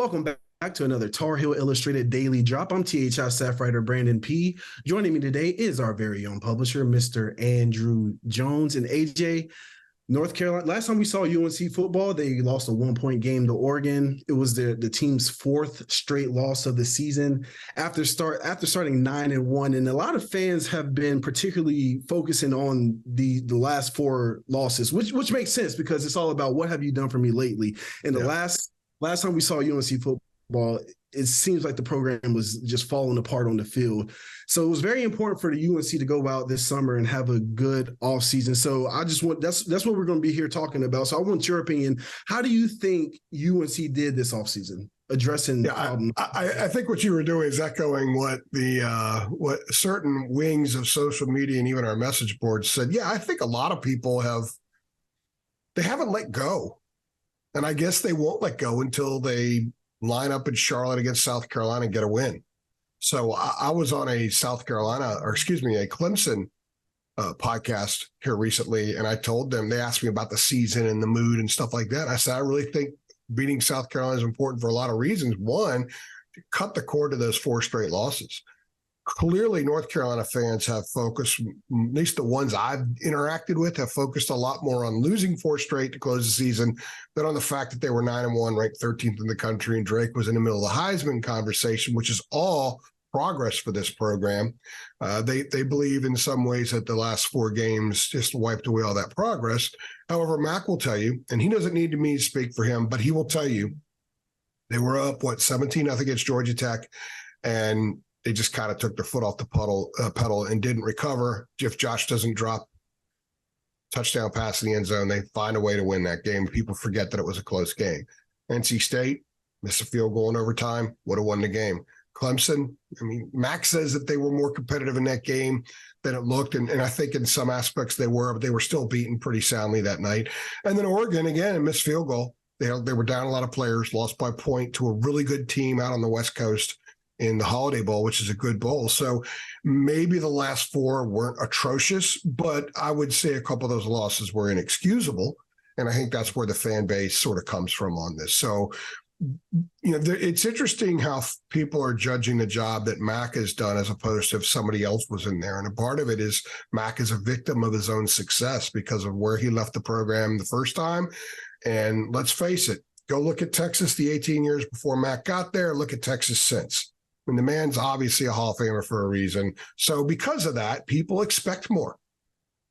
Welcome back to another Tar Heel Illustrated Daily Drop. I'm THI staff writer Brandon Peay. Joining me today is our very own publisher, Mr. Andrew Jones. And AJ, North Carolina, last time we saw UNC football, they lost a 1-point game to Oregon. It was the team's fourth straight loss of the season after starting 9-1. And a lot of fans have been particularly focusing on the last four losses, which makes sense because it's all about what have you done for me lately. And the last time we saw UNC football, it seems like the program was just falling apart on the field. So it was very important for the UNC to go out this summer and have a good offseason. So I just want that's what we're going to be here talking about. So I want your opinion. How do you think UNC did this offseason? Addressing problems. I think what you were doing is echoing what what certain wings of social media and even our message boards said. Yeah, I think a lot of people haven't let go. And I guess they won't let go until they line up in Charlotte against South Carolina and get a win. So I was on a Clemson podcast here recently, and I told them, they asked me about the season and the mood and stuff like that. I said, I really think beating South Carolina is important for a lot of reasons. One, to cut the cord to those four straight losses. Clearly, North Carolina fans have focused, at least the ones I've interacted with, have focused a lot more on losing four straight to close the season than on the fact that they were 9-1, ranked 13th in the country, and Drake was in the middle of the Heisman conversation, which is all progress for this program. They believe in some ways that the last four games just wiped away all that progress. However, Mac will tell you, and he doesn't need me to speak for him, but he will tell you they were up, 17-0 against Georgia Tech, and they just kind of took their foot off the pedal and didn't recover. If Josh doesn't drop touchdown pass in the end zone, they find a way to win that game. People forget that it was a close game. NC State missed a field goal in overtime, would have won the game. Clemson, Max says that they were more competitive in that game than it looked, and I think in some aspects they were, but they were still beaten pretty soundly that night. And then Oregon, again, missed field goal. They were down a lot of players, lost by point to a really good team out on the West Coast in the Holiday Bowl, which is a good bowl. So maybe the last four weren't atrocious, but I would say a couple of those losses were inexcusable. And I think that's where the fan base sort of comes from on this. So, it's interesting how people are judging the job that Mac has done as opposed to if somebody else was in there. And a part of it is Mac is a victim of his own success because of where he left the program the first time. And let's face it, go look at Texas the 18 years before Mac got there, look at Texas since. I mean, the man's obviously a Hall of Famer for a reason. So because of that, people expect more.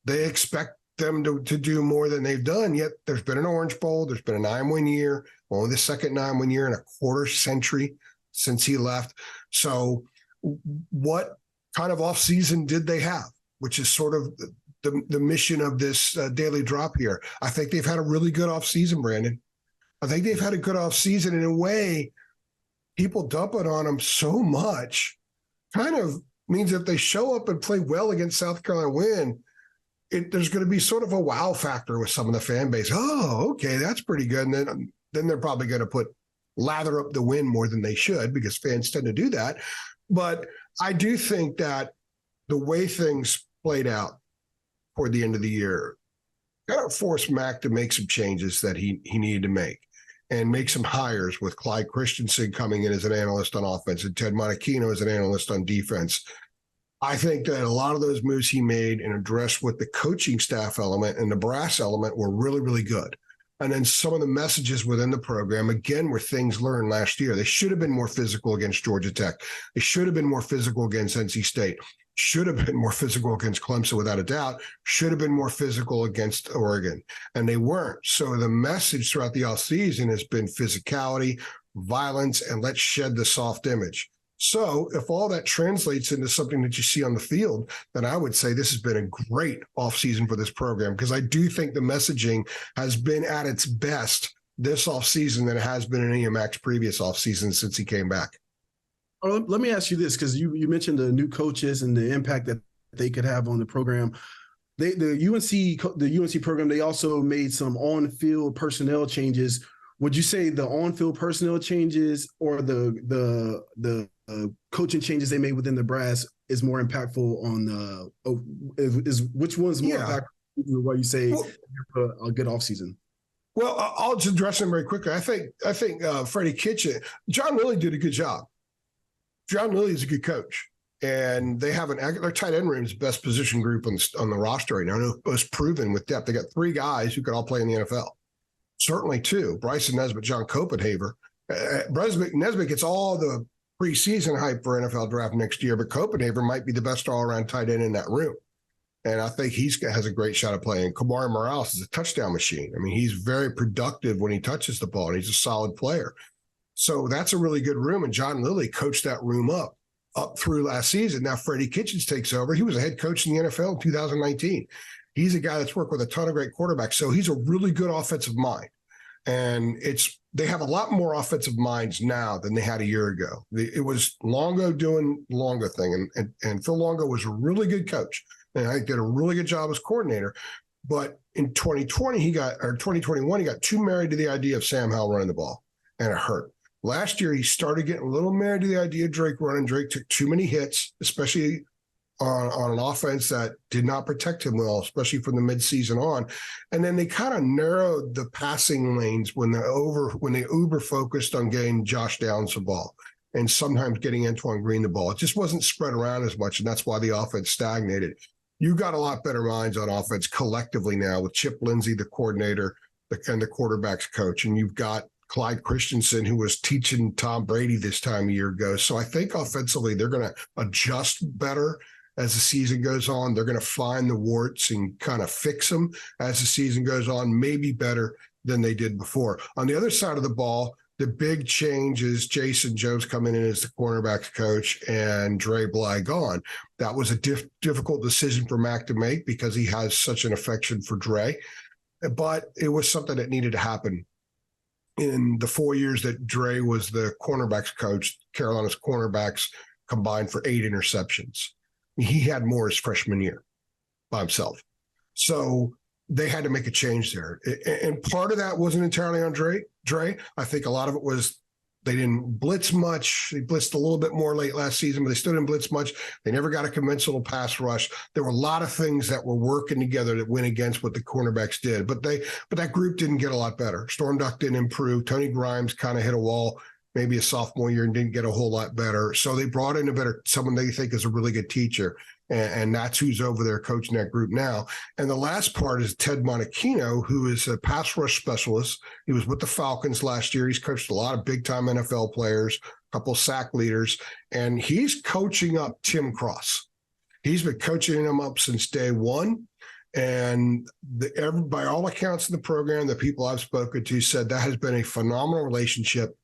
They expect them to do more than they've done, yet there's been an Orange Bowl, there's been a 9-win year, only the second 9-win year in a quarter century since he left. So what kind of offseason did they have, which is sort of the mission of this daily drop here? I think they've had a really good offseason, Brandon. I think they've had a good offseason in a way. People dumping on them so much kind of means that if they show up and play well against South Carolina, win, there's going to be sort of a wow factor with some of the fan base. Oh, okay, that's pretty good. And then they're probably going to lather up the win more than they should because fans tend to do that. But I do think that the way things played out toward the end of the year kind of forced Mac to make some changes that he needed to make. And make some hires with Clyde Christensen coming in as an analyst on offense and Ted Monachino as an analyst on defense. I think that a lot of those moves he made and addressed with the coaching staff element and the brass element were really, really good. And then some of the messages within the program, again, were things learned last year. They should have been more physical against Georgia Tech. They should have been more physical against NC State. Should have been more physical against Clemson, without a doubt. Should have been more physical against Oregon. And they weren't. So the message throughout the offseason has been physicality, violence, and let's shed the soft image. So if all that translates into something that you see on the field, then I would say this has been a great offseason for this program, because I do think the messaging has been at its best this offseason than it has been in any of Mac's previous offseasons since he came back. Let me ask you this, because you mentioned the new coaches and the impact that they could have on the program. The UNC program, they also made some on-field personnel changes. Would you say the on-field personnel changes or the coaching changes they made within the brass is more impactful on which one's more impactful? What you say a good offseason? Well, I'll just address them very quickly. I think Freddie Kitchen, John Lilly did a good job. John Lilly is a good coach, and they have their tight end room is the best position group on the roster right now. It was proven with depth. They got 3 guys who could all play in the NFL. Certainly 2, Bryson Nesbitt, John Copenhaver. Nesbitt gets all the preseason hype for NFL draft next year, but Copenhaver might be the best all-around tight end in that room. And I think he has a great shot at playing. Kamari Morales is a touchdown machine. I mean, he's very productive when he touches the ball, and he's a solid player. So that's a really good room, and John Lilly coached that room up through last season. Now Freddie Kitchens takes over. He was a head coach in the NFL in 2019. He's a guy that's worked with a ton of great quarterbacks, so he's a really good offensive mind. And they have a lot more offensive minds now than they had a year ago. It was Longo doing Longo thing, and Phil Longo was a really good coach. And I did a really good job as coordinator. But in 2021, he got too married to the idea of Sam Howell running the ball, and it hurt. Last year, he started getting a little married to the idea of Drake running. Drake took too many hits, especially on an offense that did not protect him well, especially from the midseason on. And then they kind of narrowed the passing lanes when they uber focused on getting Josh Downs the ball and sometimes getting Antoine Green the ball. It just wasn't spread around as much, and that's why the offense stagnated. You got a lot better minds on offense collectively now with Chip Lindsey, the coordinator, and the quarterback's coach. And you've got Clyde Christensen, who was teaching Tom Brady this time a year ago. So I think offensively, they're going to adjust better as the season goes on. They're going to find the warts and kind of fix them as the season goes on, maybe better than they did before. On the other side of the ball, the big change is Jason Jones coming in as the cornerbacks coach and Dre Bly gone. That was a difficult decision for Mac to make because he has such an affection for Dre. But it was something that needed to happen. In the 4 years that Dre was the cornerbacks coach, Carolina's cornerbacks combined for 8 interceptions. He had more his freshman year by himself. So they had to make a change there. And part of that wasn't entirely on Dre. I think a lot of it was they didn't blitz much. They blitzed a little bit more late last season, but they still didn't blitz much. They never got a conventional pass rush. There were a lot of things that were working together that went against what the cornerbacks did. But that group didn't get a lot better. Storm Duck didn't improve. Tony Grimes kind of hit a wall maybe a sophomore year and didn't get a whole lot better. So they brought in someone they think is a really good teacher. And that's who's over there coaching that group now. And the last part is Ted Monachino, who is a pass rush specialist. He was with the Falcons last year. He's coached a lot of big-time NFL players, a couple of sack leaders, and he's coaching up Tim Cross. He's been coaching him up since day one. And by all accounts in the program, the people I've spoken to said that has been a phenomenal relationship.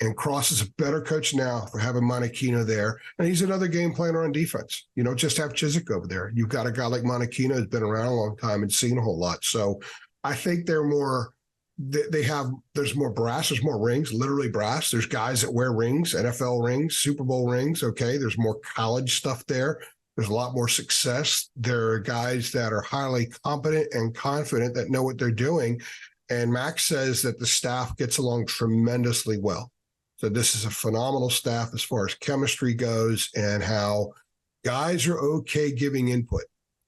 And Cross is a better coach now for having Monachino there. And he's another game planner on defense. You don't just have Chizik over there. You've got a guy like Monachino who's been around a long time and seen a whole lot. So I think there's more brass, there's more rings, literally brass. There's guys that wear rings, NFL rings, Super Bowl rings. Okay. There's more college stuff there. There's a lot more success. There are guys that are highly competent and confident that know what they're doing. And Max says that the staff gets along tremendously well. So this is a phenomenal staff as far as chemistry goes and how guys are okay giving input.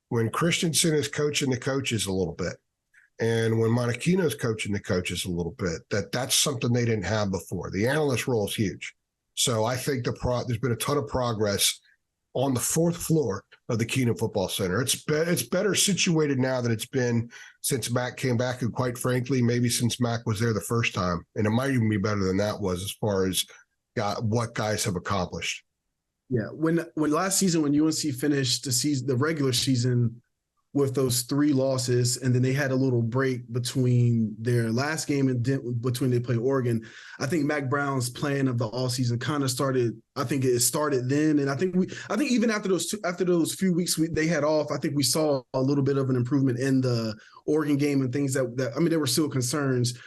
When Christensen is coaching the coaches a little bit, and when Monachino is coaching the coaches a little bit, that's something they didn't have before. The analyst role is huge. So I think there's been a ton of progress on the 4th floor of the Keenum Football Center. It's better situated now than it's been since Mac came back, and quite frankly, maybe since Mac was there the first time. And it might even be better than that was as far as what guys have accomplished. Yeah, when last season, when UNC finished the regular season with those 3 losses, and then they had a little break between their last game and between they played Oregon, I think Mac Brown's plan of the all season kind of started. I think it started then, and I think even after those few weeks they had off, I think we saw a little bit of an improvement in the Oregon game and things that there were still concerns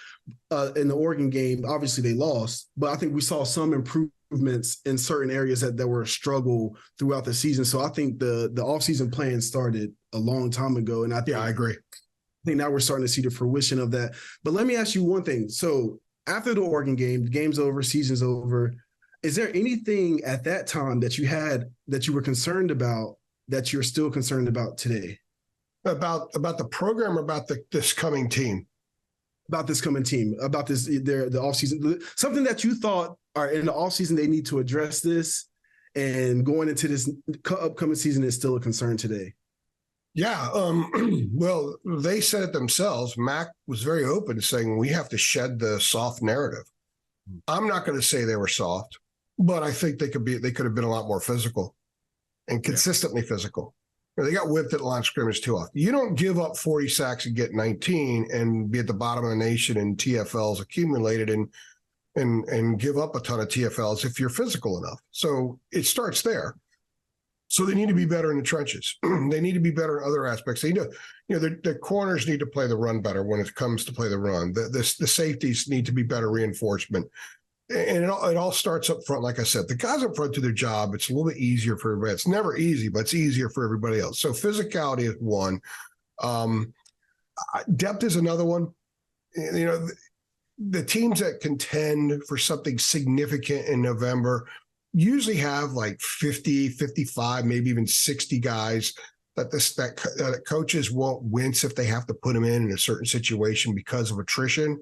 in the Oregon game. Obviously they lost, but I think we saw some improvements in certain areas that were a struggle throughout the season. So I think the offseason plan started a long time ago. And I agree. I think now we're starting to see the fruition of that. But let me ask you one thing. So after the Oregon game, the game's over, season's over. Is there anything at that time that you had that you were concerned about that you're still concerned about today? About the program or about this coming team? about this coming team, about this, the offseason, something that you thought in the offseason they need to address this, and going into this upcoming season is still a concern today? Yeah. Well, they said it themselves. Mac was very open to saying we have to shed the soft narrative. I'm not going to say they were soft, but I think they could have been a lot more physical and consistently physical. They got whipped at the line of scrimmage too often. You don't give up 40 sacks and get 19 and be at the bottom of the nation in TFLs accumulated and give up a ton of TFLs if you're physical enough. So it starts there. So they need to be better in the trenches. They need to be better in other aspects. They need to, the corners need to play the run better when it comes to play the run. The safeties need to be better reinforcement. And it all starts up front. Like I said, the guys up front do their job. It's a little bit easier for everybody. It's never easy, but it's easier for everybody else. So physicality is one. Depth is another one. The teams that contend for something significant in November usually have like 50, 55, maybe even 60 guys that coaches won't wince if they have to put them in a certain situation because of attrition.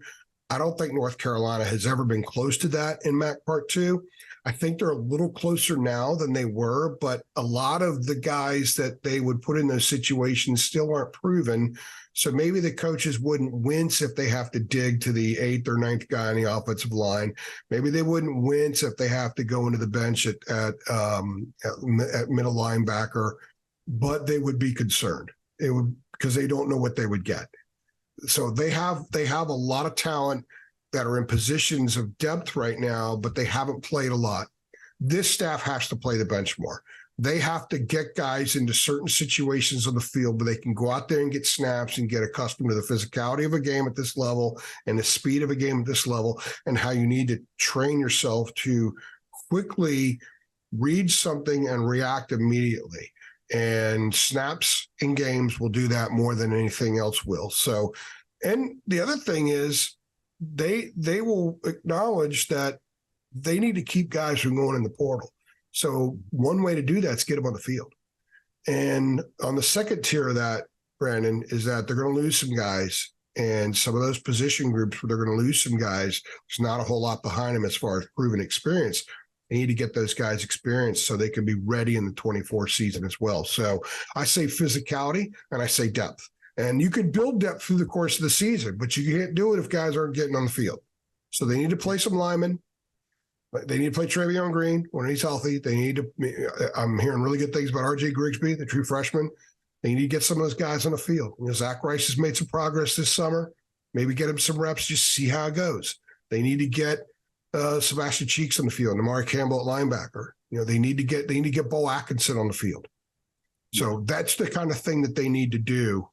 I don't think North Carolina has ever been close to that in MAC Part 2. I think they're a little closer now than they were, but a lot of the guys that they would put in those situations still aren't proven. So maybe the coaches wouldn't wince if they have to dig to the 8th or 9th guy on the offensive line. Maybe they wouldn't wince if they have to go into the bench at middle linebacker, but they would be concerned. It would, because they don't know what they would get. So they have a lot of talent that are in positions of depth right now, but they haven't played a lot. This staff has to play the bench more. They have to get guys into certain situations on the field where they can go out there and get snaps and get accustomed to the physicality of a game at this level and the speed of a game at this level, and how you need to train yourself to quickly read something and react immediately. And snaps in games will do that more than anything else will. So, and the other thing is they will acknowledge that they need to keep guys from going in the portal. So one way to do that is get them on the field. And on the second tier of that, Brandon, is that they're going to lose some guys, and some of those position groups where they're going to lose some guys, there's not a whole lot behind them as far as proven experience. They need to get those guys experience so they can be ready in the 24 season as well. So I say physicality and I say depth. And you can build depth through the course of the season, but you can't do it if guys aren't getting on the field. So they need to play some linemen. They need to play Travion Green when he's healthy. They need to. I'm hearing really good things about R.J. Grigsby, the true freshman. They need to get some of those guys on the field. Zach Rice has made some progress this summer. Maybe get him some reps, just see how it goes. They need to get Sebastian Cheeks on the field, Amari Campbell at linebacker. They need to get Bo Atkinson on the field. So that's the kind of thing that they need to do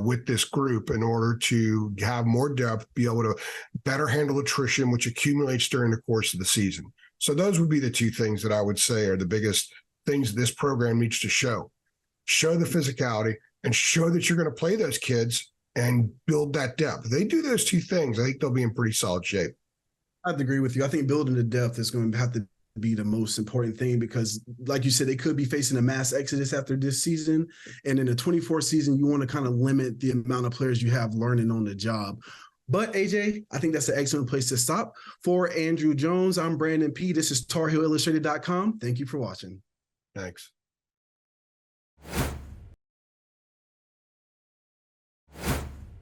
with this group in order to have more depth, be able to better handle attrition, which accumulates during the course of the season. So those would be the two things that I would say are the biggest things this program needs to show. Show the physicality and show that you're going to play those kids and build that depth. If they do those two things, I think they'll be in pretty solid shape. I'd agree with you. I think building the depth is going to have to be the most important thing because, like you said, they could be facing a mass exodus after this season. And in the 24 season, you want to kind of limit the amount of players you have learning on the job. But, AJ, I think that's an excellent place to stop. For Andrew Jones, I'm Brandon Peay. This is TarHeelIllustrated.com. Thank you for watching. Thanks.